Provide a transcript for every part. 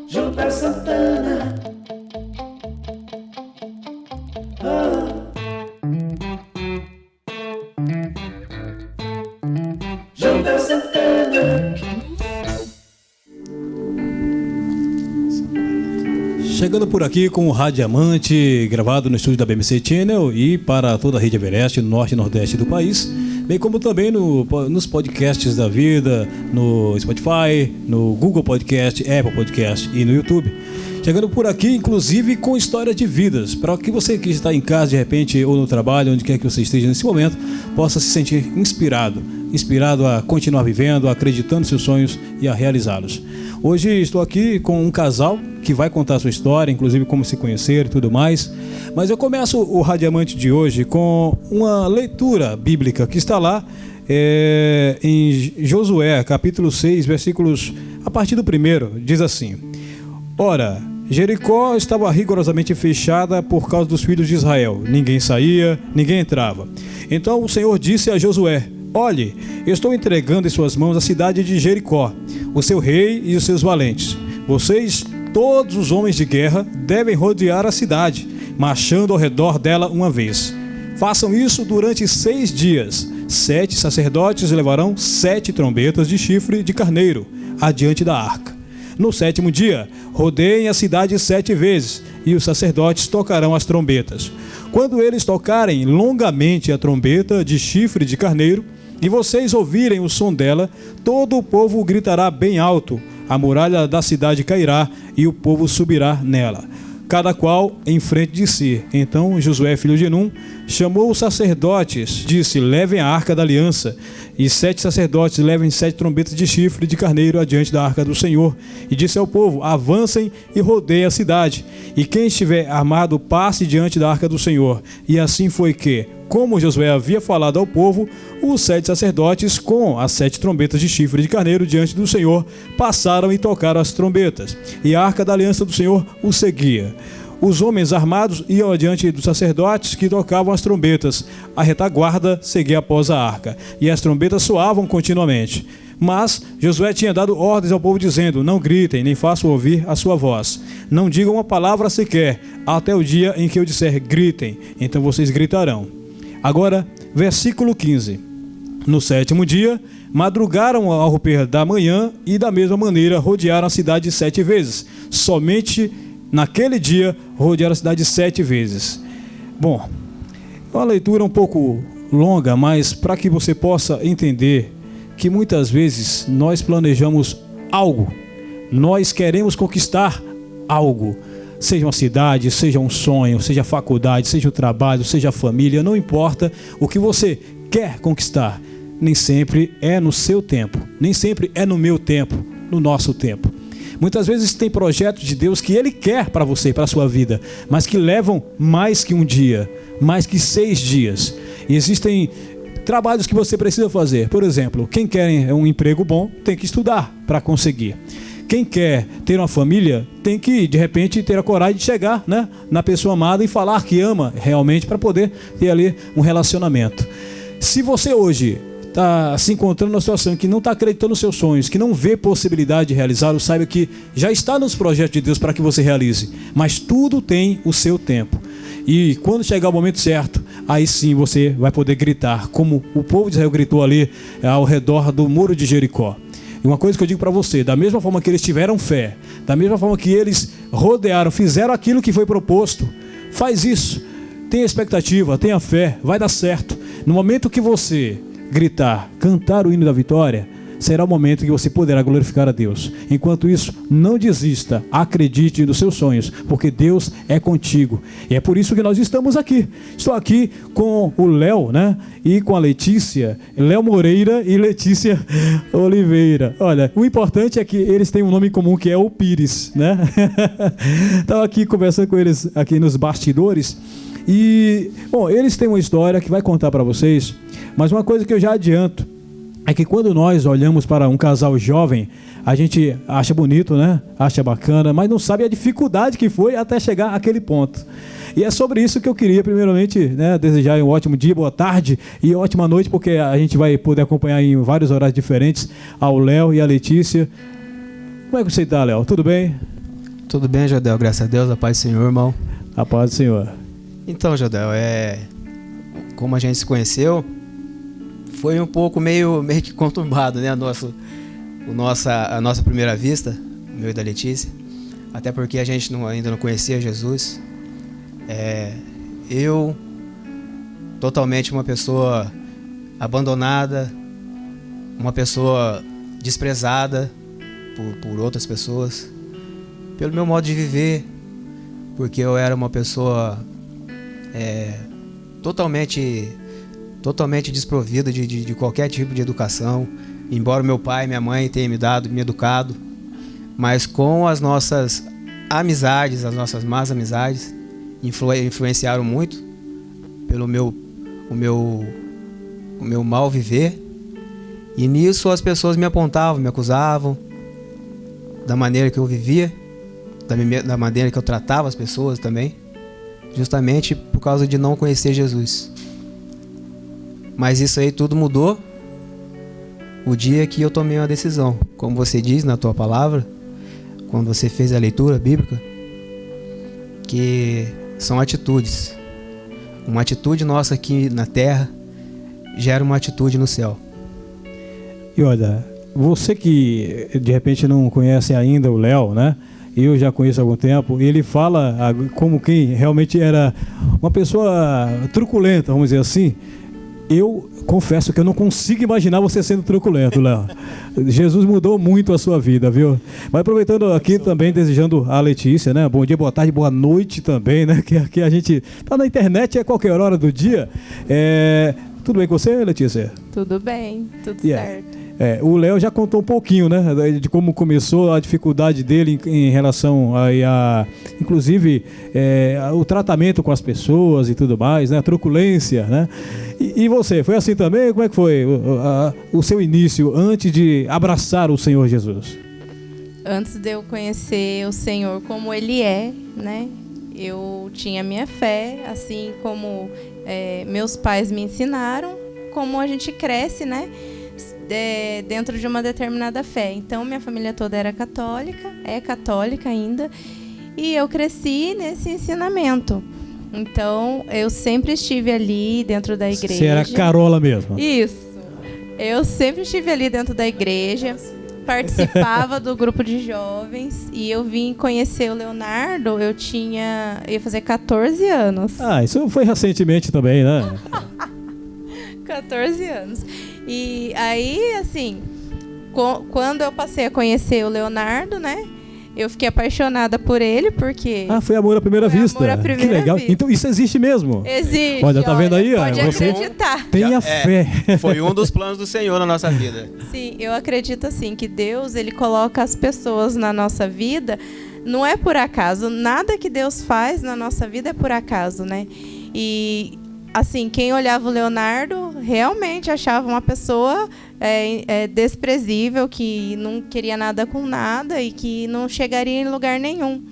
Gilberto Santana. Gilberto Santana. Chegando por aqui com o Radiamante, gravado no estúdio da BMC Channel e para toda a rede Everest, no norte e nordeste do país, bem como também nos podcasts da vida, no Spotify, no Google Podcast, Apple Podcast e no YouTube. Chegando por aqui, inclusive, com histórias de vidas, para que você que está em casa, de repente, ou no trabalho, onde quer que você esteja nesse momento, possa se sentir inspirado a continuar vivendo, acreditando nos seus sonhos e a realizá-los. Hoje estou aqui com um casal que vai contar a sua história, inclusive como se conhecer e tudo mais. Mas eu começo o Radiamante de hoje com uma leitura bíblica que está lá em Josué, capítulo 6, versículos a partir do 1, diz assim: Ora, Jericó estava rigorosamente fechada por causa dos filhos de Israel. Ninguém saía, ninguém entrava. Então o Senhor disse a Josué: Olhe, eu estou entregando em suas mãos a cidade de Jericó, o seu rei e os seus valentes. Vocês, todos os homens de guerra, devem rodear a cidade, marchando ao redor dela uma vez. Façam isso durante 6 dias. 7 sacerdotes levarão 7 trombetas de chifre de carneiro adiante da arca. No 7º dia, rodeiem a cidade 7 vezes, e os sacerdotes tocarão as trombetas. Quando eles tocarem longamente a trombeta de chifre de carneiro, e vocês ouvirem o som dela, todo o povo gritará bem alto, a muralha da cidade cairá e o povo subirá nela, cada qual em frente de si. Então Josué, filho de Num, chamou os sacerdotes, disse: Levem a arca da aliança, e 7 sacerdotes levem 7 trombetas de chifre de carneiro adiante da arca do Senhor. E disse ao povo: Avancem e rodeiem a cidade, e quem estiver armado passe diante da arca do Senhor. E assim foi que, como Josué havia falado ao povo, os 7 sacerdotes, com as 7 trombetas de chifre de carneiro diante do Senhor, passaram e tocaram as trombetas, e a arca da aliança do Senhor os seguia. Os homens armados iam adiante dos sacerdotes que tocavam as trombetas. A retaguarda seguia após a arca, e as trombetas soavam continuamente. Mas Josué tinha dado ordens ao povo dizendo: Não gritem, nem façam ouvir a sua voz. Não digam uma palavra sequer, até o dia em que eu disser gritem, então vocês gritarão. Agora, versículo 15. No 7º dia, madrugaram ao romper da manhã e da mesma maneira rodearam a cidade 7 vezes. Somente naquele dia rodearam a cidade 7 vezes. Bom, é uma leitura um pouco longa, mas para que você possa entender que muitas vezes nós planejamos algo, nós queremos conquistar algo, seja uma cidade, seja um sonho, seja a faculdade, seja o trabalho, seja a família, não importa o que você quer conquistar, nem sempre é no seu tempo, nem sempre é no meu tempo, no nosso tempo. Muitas vezes tem projetos de Deus que Ele quer para você, para a sua vida, mas que levam mais que um dia, mais que 6 dias. E existem trabalhos que você precisa fazer. Por exemplo, quem quer um emprego bom tem que estudar para conseguir. Quem quer ter uma família tem que, de repente, ter a coragem de chegar, né, na pessoa amada e falar que ama realmente para poder ter ali um relacionamento. Se você hoje está se encontrando numa situação que não está acreditando nos seus sonhos, que não vê possibilidade de realizá-los, saiba que já está nos projetos de Deus para que você realize. Mas tudo tem o seu tempo. E quando chegar o momento certo, aí sim você vai poder gritar, como o povo de Israel gritou ali ao redor do muro de Jericó. E uma coisa que eu digo para você, da mesma forma que eles tiveram fé, da mesma forma que eles rodearam, fizeram aquilo que foi proposto, faz isso. Tenha expectativa, tenha fé, vai dar certo. No momento que você gritar, cantar o hino da vitória, será o momento que você poderá glorificar a Deus. Enquanto isso, não desista, acredite nos seus sonhos, porque Deus é contigo. E é por isso que nós estamos aqui. Estou aqui com o Léo, né? E com a Letícia, Léo Moreira e Letícia Oliveira. Olha, o importante é que eles têm um nome comum, que é o Pires, né? Estava aqui conversando com eles aqui nos bastidores. E, bom, eles têm uma história que vai contar para vocês, mas uma coisa que eu já adianto é que quando nós olhamos para um casal jovem, a gente acha bonito, né? Acha bacana, mas não sabe a dificuldade que foi até chegar àquele ponto. E é sobre isso que eu queria, primeiramente, né, desejar um ótimo dia, boa tarde e ótima noite, porque a gente vai poder acompanhar em vários horários diferentes ao Léo e a Letícia. Como é que você está, Léo? Tudo bem? Tudo bem, Jodel, graças a Deus, a paz do Senhor, irmão. A paz do Senhor. Então, Jodel, como a gente se conheceu, foi um pouco meio que conturbado, né, a nossa primeira vista, meu e da Letícia, até porque a gente ainda não conhecia Jesus. Eu, totalmente uma pessoa abandonada, uma pessoa desprezada por outras pessoas, pelo meu modo de viver, porque eu era uma pessoa totalmente desprovida de qualquer tipo de educação, embora meu pai e minha mãe tenham me educado, mas com as nossas amizades, as nossas más amizades, influenciaram muito pelo meu mal viver, e nisso as pessoas me apontavam, me acusavam da maneira que eu vivia, da maneira que eu tratava as pessoas também, justamente por causa de não conhecer Jesus. Mas isso aí tudo mudou o dia que eu tomei uma decisão. Como você diz na tua palavra, quando você fez a leitura bíblica, que são atitudes. Uma atitude nossa aqui na terra gera uma atitude no céu. E olha, você que de repente não conhece ainda o Léo, né? Eu já conheço há algum tempo, ele fala como quem realmente era uma pessoa truculenta, vamos dizer assim. Eu confesso que eu não consigo imaginar você sendo truculento, Léo. Jesus mudou muito a sua vida, viu? Mas aproveitando aqui também, desejando a Letícia, né? Bom dia, boa tarde, boa noite também, né? Que aqui a gente tá na internet a qualquer hora do dia. Tudo bem com você, Letícia? Tudo bem, tudo certo. O Léo já contou um pouquinho, né, de como começou a dificuldade dele em relação inclusive, o tratamento com as pessoas e tudo mais, né, a truculência, né? E você, foi assim também? Como é que foi o seu início antes de abraçar o Senhor Jesus? Antes de eu conhecer o Senhor como Ele é, né, eu tinha minha fé, assim como meus pais me ensinaram, como a gente cresce, né, dentro de uma determinada fé. Então, minha família toda era católica, é católica ainda, e eu cresci nesse ensinamento. Então, eu sempre estive ali dentro da igreja. Você era carola mesmo? Isso. Eu sempre estive ali dentro da igreja, participava do grupo de jovens, e eu vim conhecer o Leonardo, eu ia fazer 14 anos. Ah, isso foi recentemente também, né? 14 anos. E aí, assim, quando eu passei a conhecer o Leonardo, né, eu fiquei apaixonada por ele, porque... Ah, foi amor à primeira vista. Amor à primeira que legal. vista. Então isso existe mesmo? Existe. Olha, tá vendo aí? Pode Você acreditar. tenha fé. Foi um dos planos do Senhor na nossa vida. Sim, eu acredito assim, que Deus, Ele coloca as pessoas na nossa vida, não é por acaso. Nada que Deus faz na nossa vida é por acaso, né? E... assim, quem olhava o Leonardo realmente achava uma pessoa desprezível, que não queria nada com nada e que não chegaria em lugar nenhum.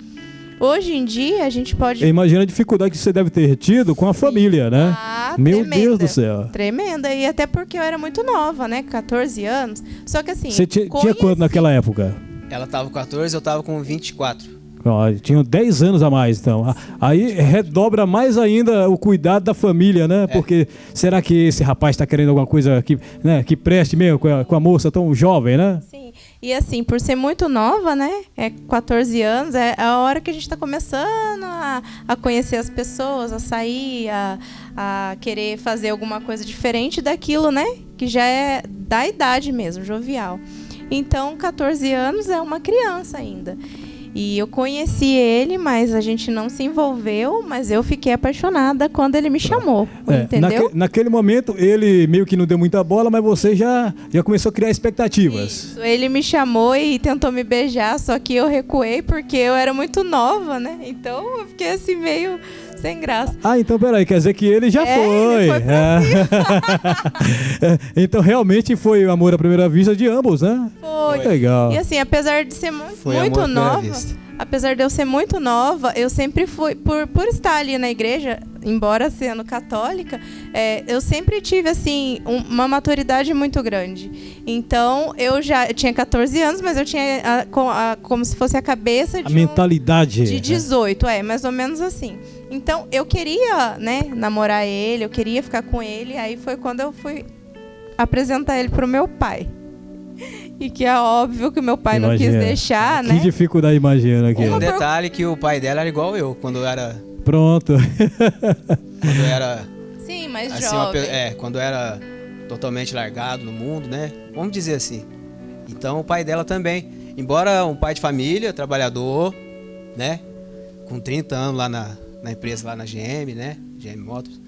Hoje em dia, a gente pode... Imagina a dificuldade que você deve ter tido com a família, né? Meu tremenda, Deus do céu. Tremenda. E até porque eu era muito nova, né? 14 anos. Só que assim... Você tinha quanto naquela época? Ela tava com 14, eu tava com 24. Tinham 10 anos a mais, então. Aí redobra mais ainda o cuidado da família, né? Porque será que esse rapaz está querendo alguma coisa que preste mesmo com a moça tão jovem, né? Sim. E assim, por ser muito nova, né? 14 anos, é a hora que a gente está começando a conhecer as pessoas, a sair, a querer fazer alguma coisa diferente daquilo, né? Que já é da idade mesmo, jovial. Então, 14 anos é uma criança ainda. E eu conheci ele, mas a gente não se envolveu, mas eu fiquei apaixonada quando ele me chamou, entendeu? Naquele momento, ele meio que não deu muita bola, mas você já começou a criar expectativas. Isso, ele me chamou e tentou me beijar, só que eu recuei porque eu era muito nova, né? Então, eu fiquei assim meio sem graça. Ah, então peraí, quer dizer que ele já foi. Ele foi pra Então, realmente foi o amor à primeira vista de ambos, né? Foi. Legal. E assim, apesar de ser muito nova, apesar de eu ser muito nova, eu sempre fui, por estar ali na igreja, embora sendo católica, eu sempre tive assim uma maturidade muito grande. Então, eu tinha 14 anos, mas eu tinha como se fosse a cabeça de mentalidade de 18, mais ou menos assim. Então, eu queria, né, namorar ele, eu queria ficar com ele, aí foi quando eu fui apresentar ele pro meu pai. E que é óbvio que meu pai não quis deixar, né? Que dificuldade, imagina aqui. Um detalhe que o pai dela era igual eu, quando eu era... Pronto. Quando eu era... Sim, mais assim, jovem. Quando eu era totalmente largado no mundo, né? Vamos dizer assim. Então, o pai dela também. Embora um pai de família, trabalhador, né? Com 30 anos lá na empresa, lá na GM, né? GM Motors.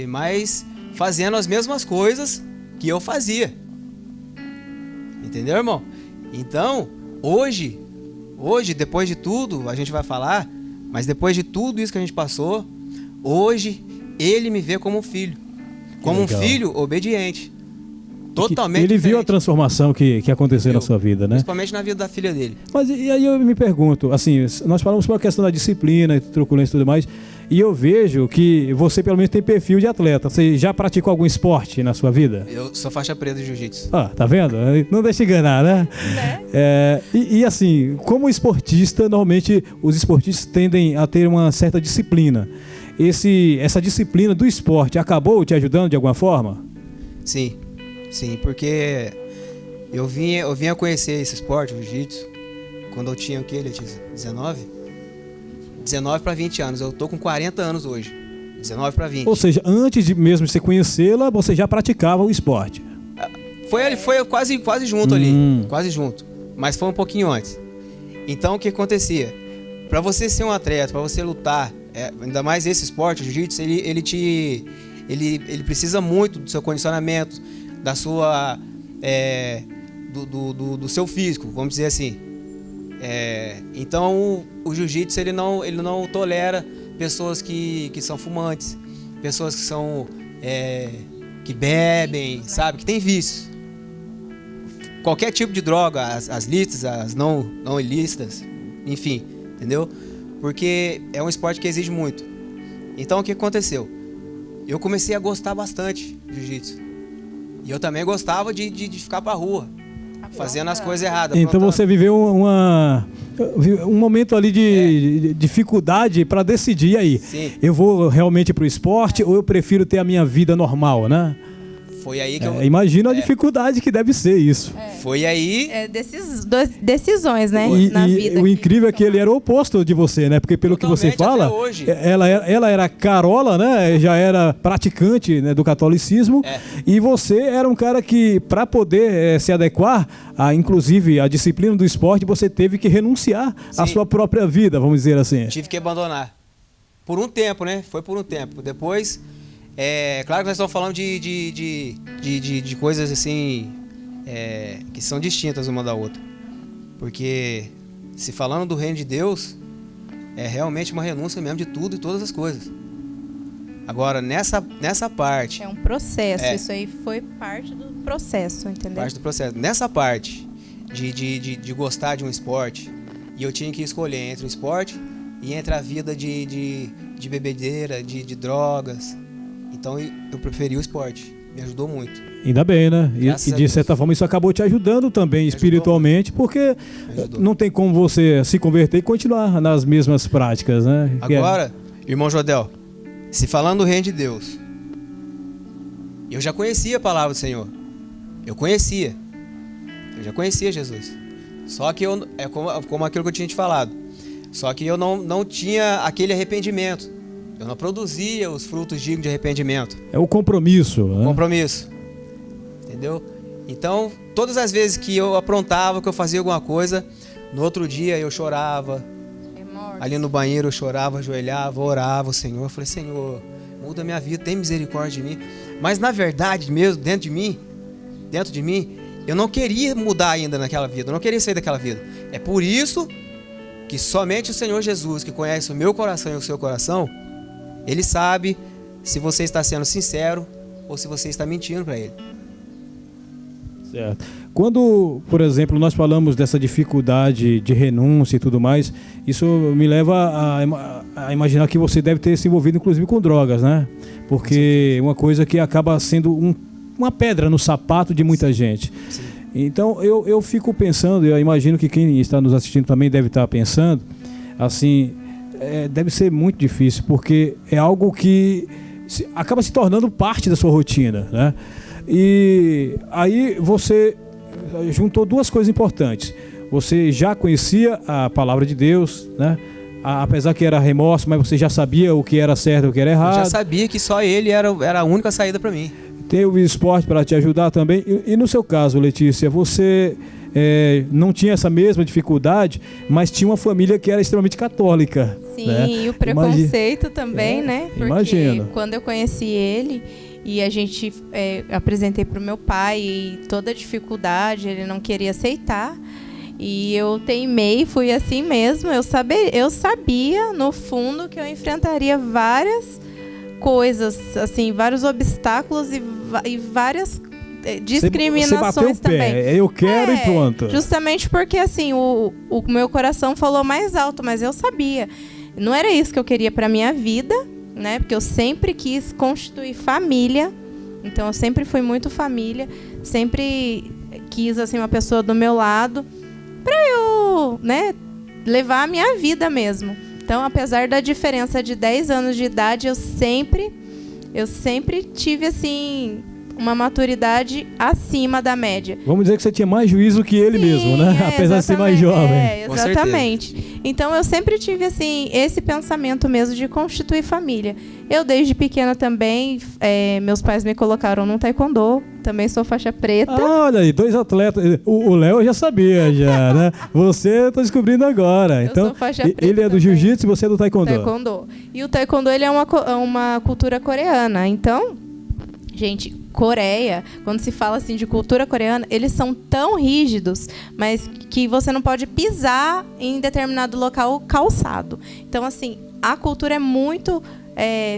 Mas fazendo as mesmas coisas que eu fazia. Entendeu, irmão? Então, hoje, depois de tudo, a gente vai falar, mas depois de tudo isso que a gente passou, hoje, ele me vê como um filho. Como um filho obediente. Totalmente Ele diferente. viu a transformação que aconteceu na sua vida, né? Principalmente na vida da filha dele. Mas e aí eu me pergunto, assim, nós falamos sobre a questão da disciplina, truculência e tudo mais, e eu vejo que você pelo menos tem perfil de atleta. Você já praticou algum esporte na sua vida? Eu sou faixa preta de jiu-jitsu. Ah, tá vendo? Não deixa enganar, né? E assim, como esportista, normalmente os esportistas tendem a ter uma certa disciplina. Essa disciplina do esporte acabou te ajudando de alguma forma? Sim, porque eu vinha conhecer esse esporte, o jiu-jitsu, quando eu tinha o quê? Eu tinha 19 para 20 anos. Eu tô com 40 anos hoje. 19 para 20. Ou seja, antes de mesmo você conhecê-la, você já praticava o esporte. Foi quase junto ali, quase junto. Mas foi um pouquinho antes. Então o que acontecia? Para você ser um atleta, para você lutar, ainda mais esse esporte, o jiu-jitsu, ele precisa muito do seu condicionamento, da sua do seu físico, vamos dizer assim. Então o jiu-jitsu ele não tolera pessoas que são fumantes, pessoas que são que bebem, sabe, que tem vícios. Qualquer tipo de droga, as lícitas, as não ilícitas, enfim, entendeu? Porque é um esporte que exige muito. Então o que aconteceu? Eu comecei a gostar bastante de jiu-jitsu. E eu também gostava de ficar pra rua, fazendo as coisas erradas. Então você viveu um momento ali de dificuldade para decidir aí. Sim. Eu vou realmente pro esporte ou eu prefiro ter a minha vida normal, né? Foi aí que eu... Imagina a dificuldade que deve ser isso. Foi aí... Decisões, né? Na vida. O incrível é que ele era o oposto de você, né? Porque pelo Totalmente, que você fala, até hoje. ela era carola, né? Já era praticante, né, do catolicismo. E você era um cara que, para poder se adequar, inclusive a disciplina do esporte, você teve que renunciar à sua própria vida, vamos dizer assim. Tive que abandonar. Por um tempo, né? Foi por um tempo. Depois... claro que nós estamos falando de coisas assim que são distintas uma da outra, porque se falando do reino de Deus é realmente uma renúncia mesmo de tudo e todas as coisas. Agora nessa parte é um processo, isso aí foi parte do processo, entendeu? Parte do processo. Nessa parte de gostar de um esporte, e eu tinha que escolher entre o esporte e entre a vida de bebedeira, de drogas. Então eu preferi o esporte, me ajudou muito. Ainda bem, né? E de certa forma isso acabou te ajudando também espiritualmente, porque não tem como você se converter e continuar nas mesmas práticas, né? Agora, irmão Jodel, se falando do reino de Deus, eu já conhecia a palavra do Senhor. Eu Eu já conhecia Jesus. Só que é como aquilo que eu tinha te falado. Só que eu não tinha aquele arrependimento. Eu não produzia os frutos dignos de arrependimento. É o compromisso, né? Compromisso. Entendeu? Então, todas as vezes que eu aprontava, que eu fazia alguma coisa, no outro dia eu chorava. Ali no banheiro eu chorava, ajoelhava, orava ao Senhor. Eu falei, Senhor, muda a minha vida, tem misericórdia de mim. Mas na verdade mesmo, dentro de mim, eu não queria mudar ainda naquela vida. Eu não queria sair daquela vida. É por isso que somente o Senhor Jesus, que conhece o meu coração e o seu coração, Ele sabe se você está sendo sincero ou se você está mentindo para Ele. Certo. Quando, por exemplo, nós falamos dessa dificuldade de renúncia e tudo mais, isso me leva a imaginar que você deve ter se envolvido inclusive com drogas, né? Porque é uma coisa que acaba sendo uma pedra no sapato de muita gente. Sim. Então eu fico pensando, eu imagino que quem está nos assistindo também deve estar pensando, assim, deve ser muito difícil, porque é algo que acaba se tornando parte da sua rotina, né? E aí você juntou duas coisas importantes. Você já conhecia a palavra de Deus, né? Apesar que era remorso, mas você já sabia o que era certo e o que era errado. Eu já sabia que só Ele era a única saída para mim. Tem o esporte para te ajudar também. E no seu caso, Letícia, você não tinha essa mesma dificuldade, mas tinha uma família que era extremamente católica. Sim, né? e o preconceito também, né? Porque imagino. quando eu conheci ele e a gente apresentei para o meu pai e toda a dificuldade, ele não queria aceitar. E eu teimei, fui assim mesmo. Eu sabia, no fundo, que eu enfrentaria várias coisas, assim, vários obstáculos e várias discriminações você bateu o também. Pé. Eu quero e pronto. Justamente porque, assim, o meu coração falou mais alto, mas eu sabia. Não era isso que eu queria para minha vida, né? Porque eu sempre quis constituir família. Então, eu sempre fui muito família. Sempre quis, assim, uma pessoa do meu lado para eu, né, levar a minha vida mesmo. Então, apesar da diferença de 10 anos de idade, eu sempre tive, assim, uma maturidade acima da média. Vamos dizer que você tinha mais juízo que ele mesmo, né? Apesar de ser mais jovem. Exatamente. Então, eu sempre tive, assim, esse pensamento mesmo de constituir família. Eu, desde pequena também, meus pais me colocaram no taekwondo. Também sou faixa preta. Ah, olha aí, 2 atletas. O Léo eu já sabia, já, né? Você eu tô descobrindo agora. Então, eu sou faixa preta ele é do jiu-jitsu e você é do taekwondo. Taekwondo. E o taekwondo, ele é uma cultura coreana. Então, gente, Coreia, quando se fala assim de cultura coreana, eles são tão rígidos, mas que você não pode pisar em determinado local calçado. Então, assim, a cultura é muito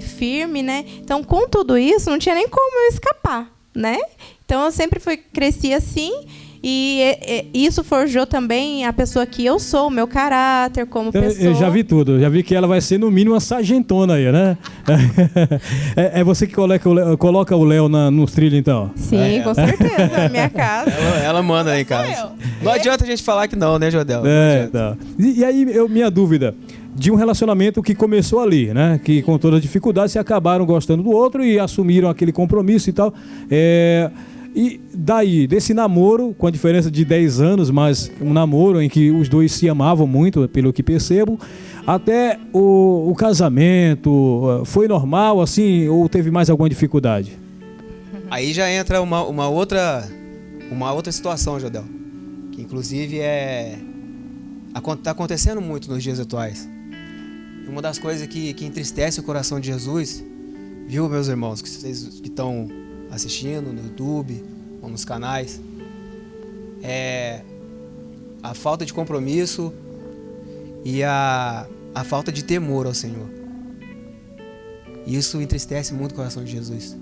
firme, né? Então, com tudo isso, não tinha nem como eu escapar, né? Então, eu sempre cresci assim. E isso forjou também a pessoa que eu sou, o meu caráter como pessoa. Eu já vi tudo, já vi que ela vai ser no mínimo uma sargentona aí, né? É você que coloca o Léo nos trilhos, então? Sim, com certeza, na minha casa. Ela manda aí em casa. Não adianta a gente falar que não, né, Jodel? Tá. E aí, minha dúvida, de um relacionamento que começou ali, né? Que com todas as dificuldades se acabaram gostando do outro e assumiram aquele compromisso e tal. E daí, desse namoro, com a diferença de 10 anos, mas um namoro em que os dois se amavam muito, pelo que percebo, até o casamento, foi normal, assim, ou teve mais alguma dificuldade? Aí já entra uma outra situação, Jodel, que inclusive está acontecendo muito nos dias atuais. Uma das coisas que entristece o coração de Jesus, viu, meus irmãos, que vocês que estão assistindo no YouTube ou nos canais, é a falta de compromisso e a falta de temor ao Senhor. Isso entristece muito o coração de Jesus.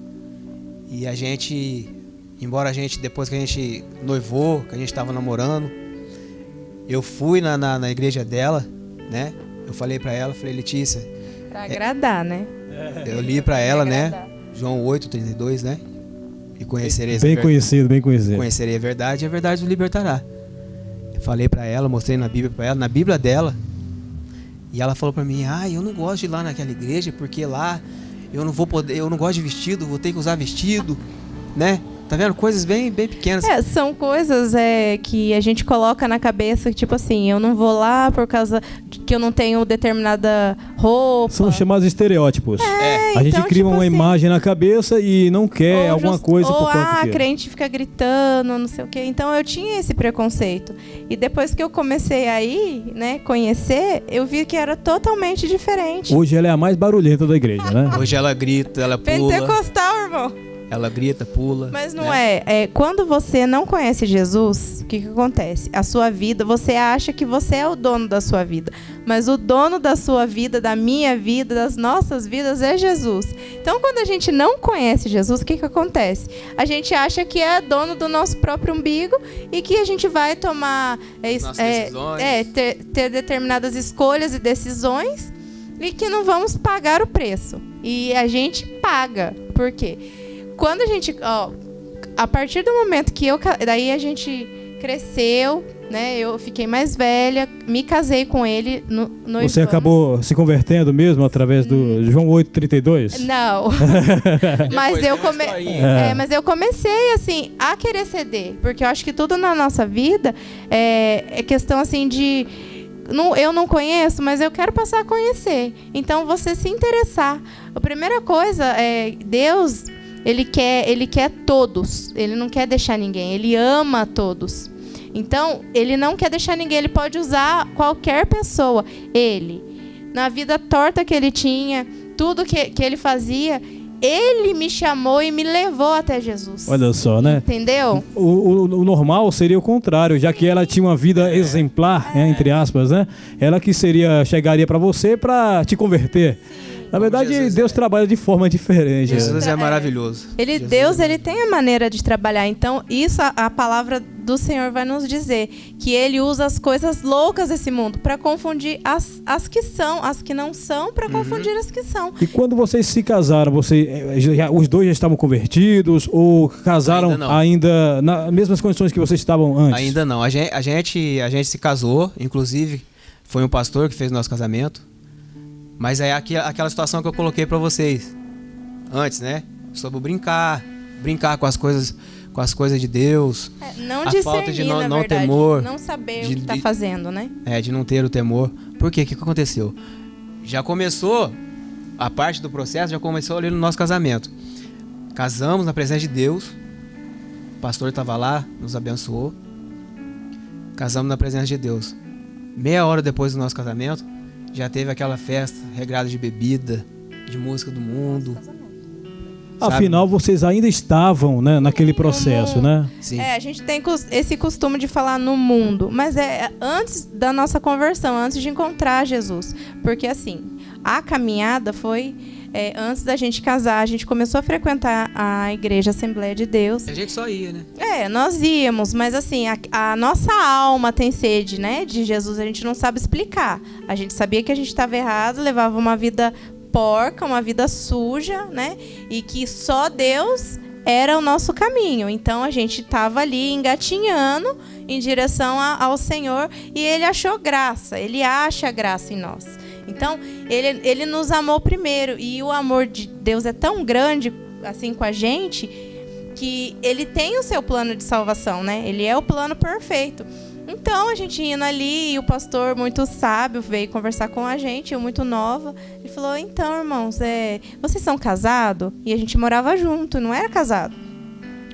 E a gente, embora depois que a gente noivou, que a gente estava namorando, eu fui na igreja dela, né? Eu falei para ela, Letícia, para agradar, né? Eu li para ela, né? João 8:32, né? E conhecereis bem conhecido. Conhecerei a verdade e a verdade o libertará. Eu falei para ela, mostrei na Bíblia para ela, na Bíblia dela. E ela falou para mim: eu não gosto de ir lá naquela igreja porque lá eu não vou poder, eu não gosto de vestido, vou ter que usar vestido, né? Tá vendo? Coisas bem pequenas. São coisas que a gente coloca na cabeça que, tipo assim, eu não vou lá por causa que eu não tenho determinada roupa. São chamados estereótipos. A gente então, cria tipo uma assim, imagem na cabeça e não quer alguma coisa ou por conta a que crente fica gritando, não sei o quê. Então eu tinha esse preconceito. E depois que eu comecei a ir, né, conhecer, eu vi que era totalmente diferente. Hoje ela é a mais barulhenta da igreja, né? Hoje ela grita, ela pula. Pentecostal, irmão. Ela grita, pula. Mas não né? quando você não conhece Jesus, o que acontece? A sua vida, você acha que você é o dono da sua vida. Mas o dono da sua vida, da minha vida, das nossas vidas é Jesus. Então, quando a gente não conhece Jesus, o que acontece? A gente acha que é dono do nosso próprio umbigo e que a gente vai tomar ter determinadas escolhas e decisões e que não vamos pagar o preço. E a gente paga. Por quê? Quando a gente, a partir do momento que daí a gente cresceu, né? Eu fiquei mais velha, me casei com ele no Você acabou se convertendo mesmo através do João 8:32? Não. Mas eu comecei assim a querer ceder, porque eu acho que tudo na nossa vida é questão assim de eu não conheço, mas eu quero passar a conhecer. Então você se interessar. A primeira coisa é Deus. Ele quer todos, ele não quer deixar ninguém, ele ama todos. Então, ele não quer deixar ninguém, ele pode usar qualquer pessoa. Ele, na vida torta que ele tinha, tudo que ele fazia, ele me chamou e me levou até Jesus. Olha só, né? Entendeu? O normal seria o contrário, já que ela tinha uma vida exemplar, entre aspas, né? Ela que chegaria para você para te converter. Sim. Na verdade, Deus trabalha de forma diferente. Jesus é maravilhoso. Deus tem a maneira de trabalhar. Então, isso a palavra do Senhor vai nos dizer. Que Ele usa as coisas loucas desse mundo para confundir as que são, as que não são, para confundir as que são. E quando vocês se casaram, os dois já estavam convertidos ou casaram ainda nas mesmas condições que vocês estavam antes? Ainda não. A gente se casou, inclusive, foi um pastor que fez nosso casamento. Mas é aquela situação que eu coloquei para vocês antes, né? Sobre brincar com as coisas de Deus. Não a falta de não temor. Não saber o que está fazendo, né? De não ter o temor. Por quê? O que aconteceu? Já começou, a parte do processo já começou ali no nosso casamento. Casamos na presença de Deus. O pastor estava lá, nos abençoou. Casamos na presença de Deus. Meia hora depois do nosso casamento, já teve aquela festa regrada de bebida, de música do mundo. Afinal, vocês ainda estavam, né, naquele processo, né? Sim. A gente tem esse costume de falar no mundo, mas é antes da nossa conversão, antes de encontrar Jesus. Porque assim, a caminhada foi antes da gente casar, a gente começou a frequentar a igreja Assembleia de Deus. A gente só ia, né? Nós íamos, mas assim, a nossa alma tem sede, né, de Jesus, a gente não sabe explicar. A gente sabia que a gente estava errado, levava uma vida porca, uma vida suja, né, e que só Deus era o nosso caminho. Então a gente estava ali engatinhando em direção ao Senhor e Ele achou graça, Ele acha graça em nós. Então, ele nos amou primeiro. E o amor de Deus é tão grande, assim, com a gente, que Ele tem o seu plano de salvação, né? Ele é o plano perfeito. Então, a gente indo ali, e o pastor, muito sábio, veio conversar com a gente, eu muito nova. Ele falou, então, irmãos, vocês são casados? E a gente morava junto, não era casado.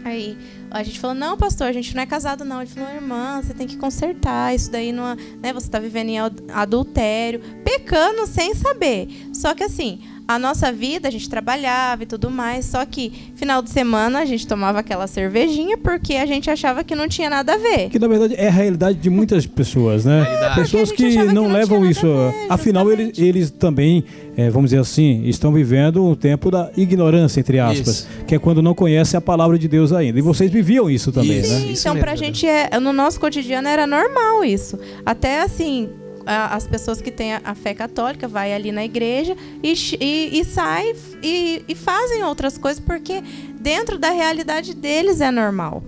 Aí a gente falou, não, pastor, a gente não é casado, não. Ele falou, irmã, você tem que consertar, isso daí não, né, você está vivendo em adultério, pecando sem saber. Só que assim, a nossa vida, a gente trabalhava e tudo mais, só que final de semana a gente tomava aquela cervejinha porque a gente achava que não tinha nada a ver. Que na verdade é a realidade de muitas pessoas, né? Pessoas que não levam isso. Afinal, eles também, vamos dizer assim, estão vivendo um tempo da ignorância, entre aspas, isso. Que é quando não conhecem a palavra de Deus ainda. E vocês viviam isso também, isso, né? Sim, então pra gente, no nosso cotidiano era normal isso. Até assim, as pessoas que têm a fé católica vai ali na igreja e sai e fazem outras coisas porque dentro da realidade deles é normal.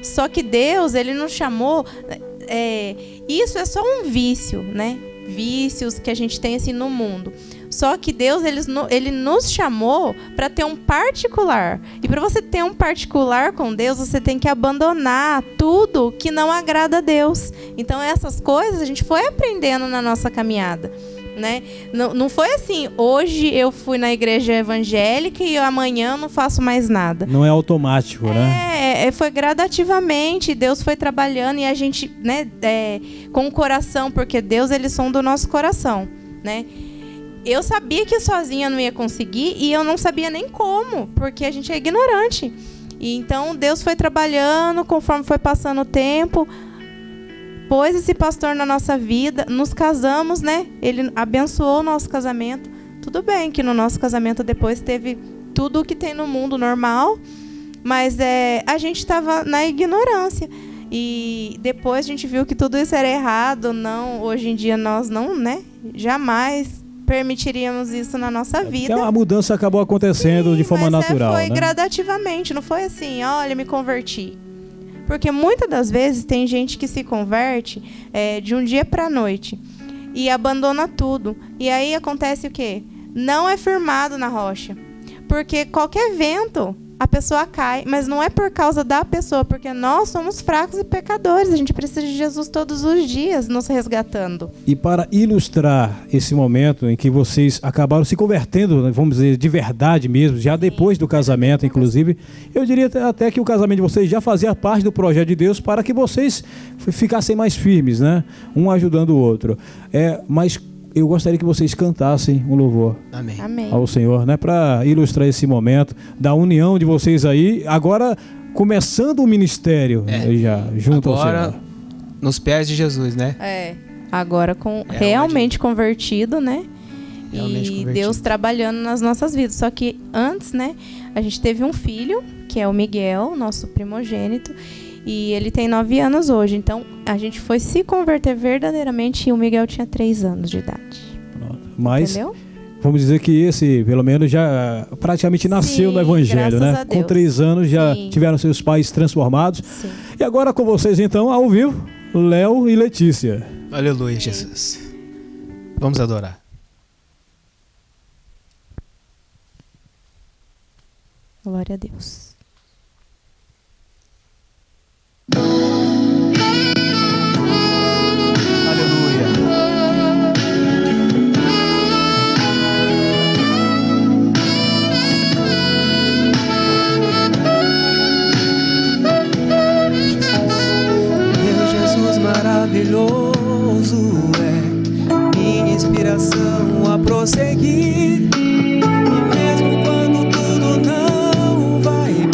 Só que Deus, Ele nos chamou... isso é só um vício, né? Vícios que a gente tem assim no mundo. Só que Deus, ele nos chamou para ter um particular. E para você ter um particular com Deus, você tem que abandonar tudo que não agrada a Deus. Então essas coisas a gente foi aprendendo na nossa caminhada, né? Não foi assim, hoje eu fui na igreja evangélica e amanhã eu não faço mais nada. Não é automático, né? Foi gradativamente, Deus foi trabalhando e a gente, né, com o coração, porque Deus, ele sonda o nosso coração, né? Eu sabia que sozinha eu não ia conseguir e eu não sabia nem como, porque a gente é ignorante. E então Deus foi trabalhando conforme foi passando o tempo, pôs esse pastor na nossa vida, nos casamos, né? Ele abençoou o nosso casamento. Tudo bem que no nosso casamento depois teve tudo o que tem no mundo normal, mas a gente estava na ignorância. E depois a gente viu que tudo isso era errado. Não, hoje em dia nós não, né? Jamais permitiríamos isso na nossa vida. A mudança acabou acontecendo de forma natural, foi né? gradativamente, não foi assim, olha, me converti. Porque muitas das vezes tem gente que se converte de um dia para a noite e abandona tudo. E aí acontece o quê? Não é firmado na rocha. Porque qualquer vento, a pessoa cai. Mas não é por causa da pessoa, porque nós somos fracos e pecadores. A gente precisa de Jesus todos os dias nos resgatando. E para ilustrar esse momento em que vocês acabaram se convertendo, vamos dizer, de verdade mesmo, já depois do casamento, inclusive, eu diria até que o casamento de vocês já fazia parte do projeto de Deus para que vocês ficassem mais firmes, né? Um ajudando o outro. Mas eu gostaria que vocês cantassem um louvor. Amém. Amém. Ao Senhor, né? Para ilustrar esse momento da união de vocês aí, agora começando o ministério já junto agora, ao Senhor. Nos pés de Jesus, né? Agora realmente convertido, né? Realmente e convertido. Deus trabalhando nas nossas vidas. Só que antes, né? A gente teve um filho, que é o Miguel, nosso primogênito. E ele tem 9 anos hoje. Então, a gente foi se converter verdadeiramente e o Miguel tinha 3 anos de idade. Pronto. Mas entendeu? vamos dizer que esse, pelo menos, já praticamente nasceu no Evangelho, graças né? a Deus. Com 3 anos já Sim. tiveram seus pais transformados. Sim. E agora com vocês, então, ao vivo, Léo e Letícia. Aleluia, Jesus. Vamos adorar. Glória a Deus. Aleluia. Meu Jesus maravilhoso é minha inspiração a prosseguir. E mesmo quando tudo não vai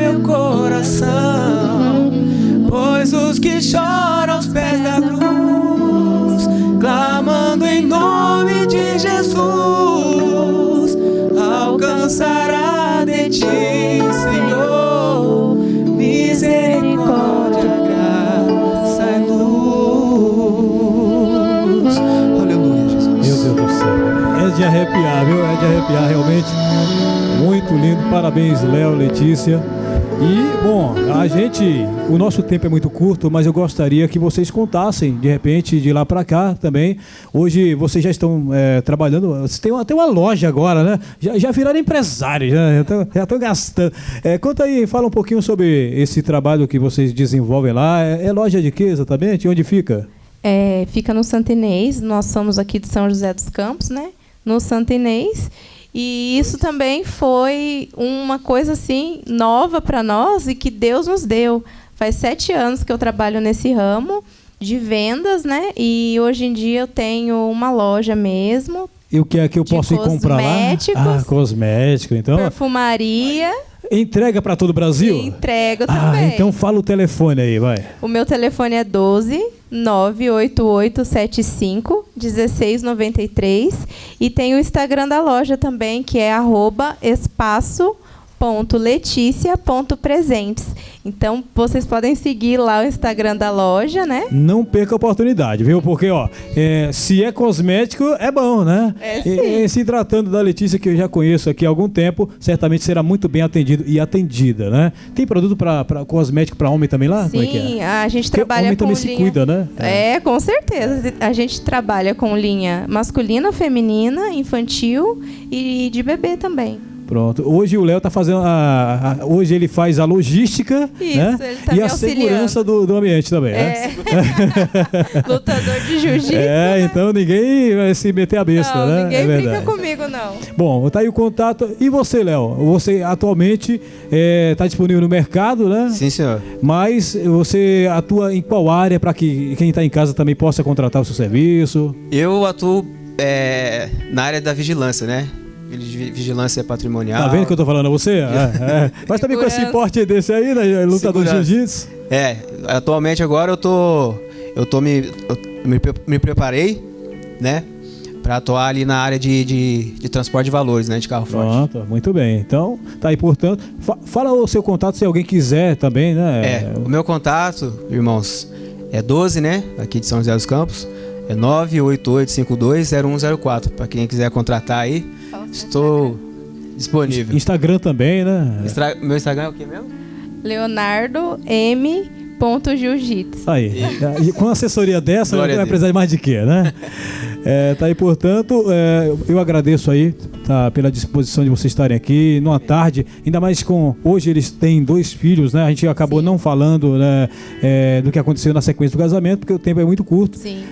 meu coração, pois os que choram aos pés da cruz, clamando em nome de Jesus, alcançará de ti, Senhor, misericórdia, graça e luz. Aleluia, Jesus. Meu Deus do céu. É de arrepiar, viu? É de arrepiar, realmente. Muito lindo. Parabéns, Léo, Letícia. E, bom, o nosso tempo é muito curto, mas eu gostaria que vocês contassem, de repente, de lá para cá também. Hoje vocês já estão trabalhando, vocês têm até uma loja agora, né? Já viraram empresários, já estão gastando. Conta aí, fala um pouquinho sobre esse trabalho que vocês desenvolvem lá. É loja de quê exatamente? Onde fica? Fica no Santo Inês, nós somos aqui de São José dos Campos, né? No Santo Inês. E isso também foi uma coisa assim nova para nós e que Deus nos deu. Faz 7 anos que eu trabalho nesse ramo de vendas, né? E hoje em dia eu tenho uma loja mesmo. E o que é que eu posso ir comprar lá? Cosméticos. Cosmético, então. Perfumaria. Entrega para todo o Brasil? Entrega também. Então fala o telefone aí, vai. O meu telefone é 12 98875 1693 e tem o Instagram da loja também, que é @espaço.leticia.presentes. Então, vocês podem seguir lá o Instagram da loja, né? Não perca a oportunidade, viu? Porque, se é cosmético, é bom, né? Sim. Se tratando da Letícia, que eu já conheço aqui há algum tempo, certamente será muito bem atendido e atendida, né? Tem produto para cosmético para homem também lá? Sim, como é que é? a gente Porque trabalha homem com também se cuida, né? Com certeza. A gente trabalha com linha masculina, feminina, infantil e de bebê também. Pronto. Hoje o Léo está fazendo hoje ele faz a logística, isso, né? Ele tá E me a auxiliando. segurança do ambiente também, né? Lutador de jiu-jitsu. né? Então ninguém vai se meter a besta, Não, né? ninguém É brinca verdade. comigo, não. Bom, tá aí o contato. E você, Léo? Você atualmente está disponível no mercado, né? Sim, senhor. Mas você atua em qual área para que quem está em casa também possa contratar o seu serviço? Eu atuo na área da vigilância, né? Vigilância patrimonial. Tá vendo que eu tô falando a você? Mas também com esse porte desse aí, né? Lutador de Segurança. jiu-jitsu. Atualmente agora me preparei, né? Para atuar ali na área de transporte de valores, né? De carro forte. Pronto, muito bem. Então, tá aí, portanto. Fala o seu contato se alguém quiser também, né? O meu contato, irmãos, é 12, né? Aqui de São José dos Campos. É 988520104. Para quem quiser contratar aí, estou disponível. Instagram também, né? Meu Instagram é o que mesmo? Leonardo M.Jiu-Jitsu. Aí. E com assessoria dessa, Glória vai a Deus. precisar de mais de quê, né? Tá aí, portanto, eu agradeço aí pela disposição de vocês estarem aqui numa tarde, ainda mais hoje eles têm 2 filhos, né? A gente acabou não falando, né, do que aconteceu na sequência do casamento, porque o tempo é muito curto. Sim.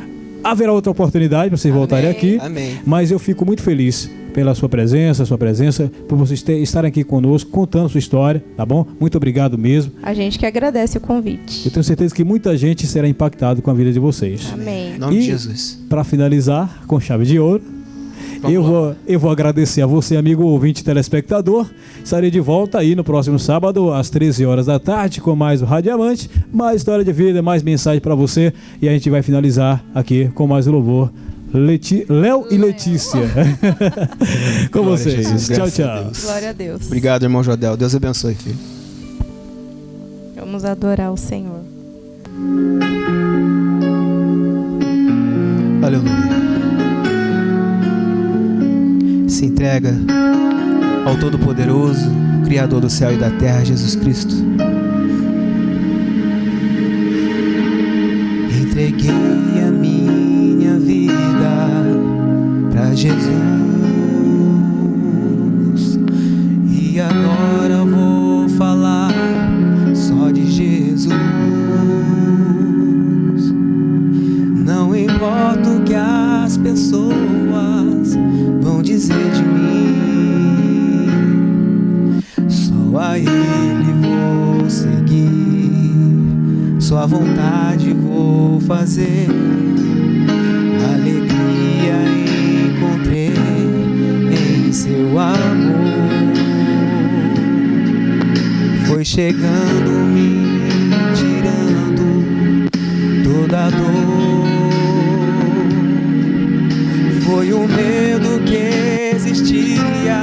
Haverá outra oportunidade para vocês voltarem aqui. Amém. Mas eu fico muito feliz pela sua presença, por vocês estarem aqui conosco, contando sua história, tá bom? Muito obrigado mesmo. A gente que agradece o convite. Eu tenho certeza que muita gente será impactada com a vida de vocês. Amém. Em nome E, de Jesus. para finalizar, com chave de ouro, eu vou agradecer a você, amigo ouvinte telespectador. Estarei de volta aí no próximo sábado, às 13 horas da tarde, com mais o Radiamante, mais história de vida, mais mensagem para você. E a gente vai finalizar aqui com mais louvor. Léo e Letícia. Com Glória a vocês. Jesus, Tchau, graças a tchau. Deus. Glória a Deus. Obrigado, irmão Jodel. Deus abençoe, filho. Vamos adorar o Senhor. Aleluia. Se entrega ao Todo-Poderoso, Criador do céu e da terra, Jesus Cristo. Entreguei a minha vida pra Jesus e agora vou falar só de Jesus. Não importa o que as pessoas vão dizer de mim, só a Ele vou seguir, sua vontade vou fazer. Alegria encontrei em seu amor. Foi chegando, me tirando toda a dor. Foi o medo que existia,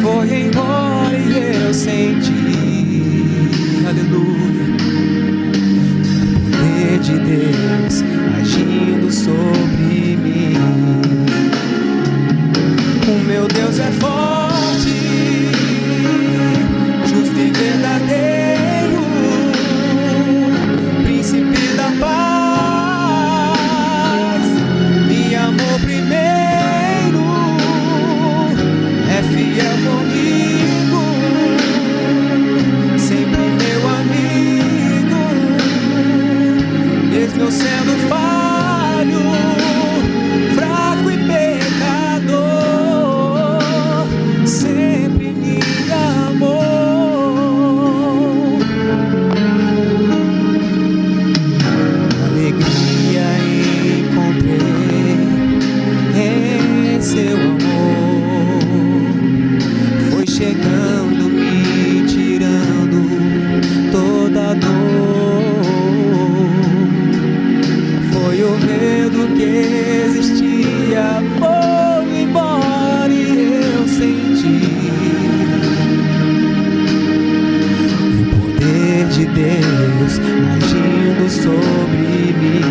foi embora e eu senti, aleluia, o poder de Deus agindo sobre mim. O meu Deus é forte, justo e verdadeiro, príncipe da paz, me amou primeiro, é fiel comigo, sempre meu amigo, mesmo eu sendo falho, fraco e pecador, sempre me amou. Alegria encontrei em seu amor, foi chegando, me tirando toda a dor. Foi o medo que existia, foi embora e eu senti o poder de Deus agindo sobre mim.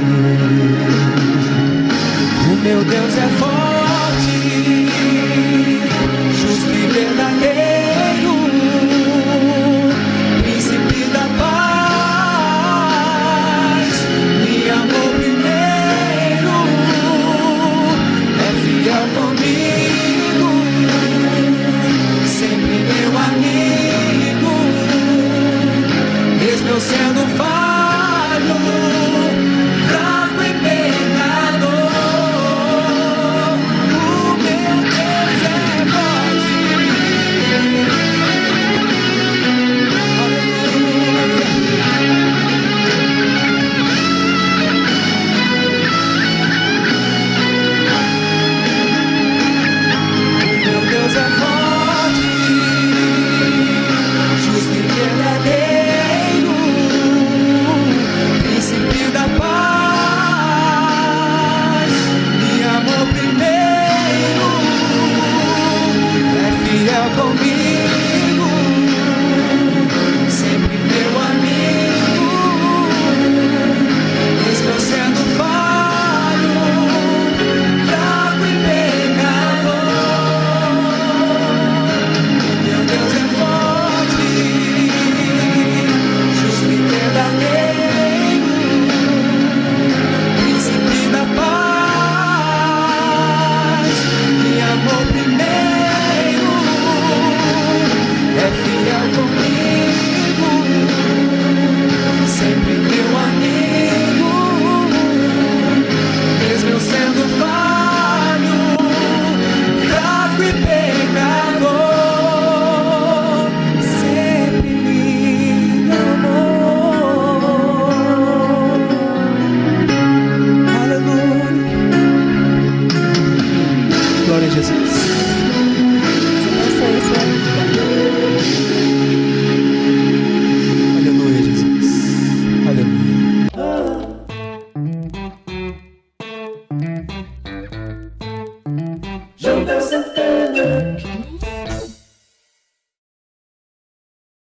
O meu Deus é forte, justo e verdadeiro, príncipe da paz, me amou primeiro, é fiel comigo, sempre meu amigo, mesmo eu sendo falho, fraco e pecador, o meu Deus é forte. Aleluia. Meu Deus é forte, justo e verdadeiro, príncipe da paz, me amou primeiro, é fiel comigo, sempre meu amigo, mesmo eu sendo falho, fraco e pecador. Meu Deus é forte, justo e verdadeiro, príncipe da paz, me amou primeiro, é fiel comigo, sempre meu amigo, mesmo eu sendo falho, fraco e pecador, sempre me amou. Aleluia. Glória a Jesus. Aleluia, Jesus. Aleluia. João Bel Santana.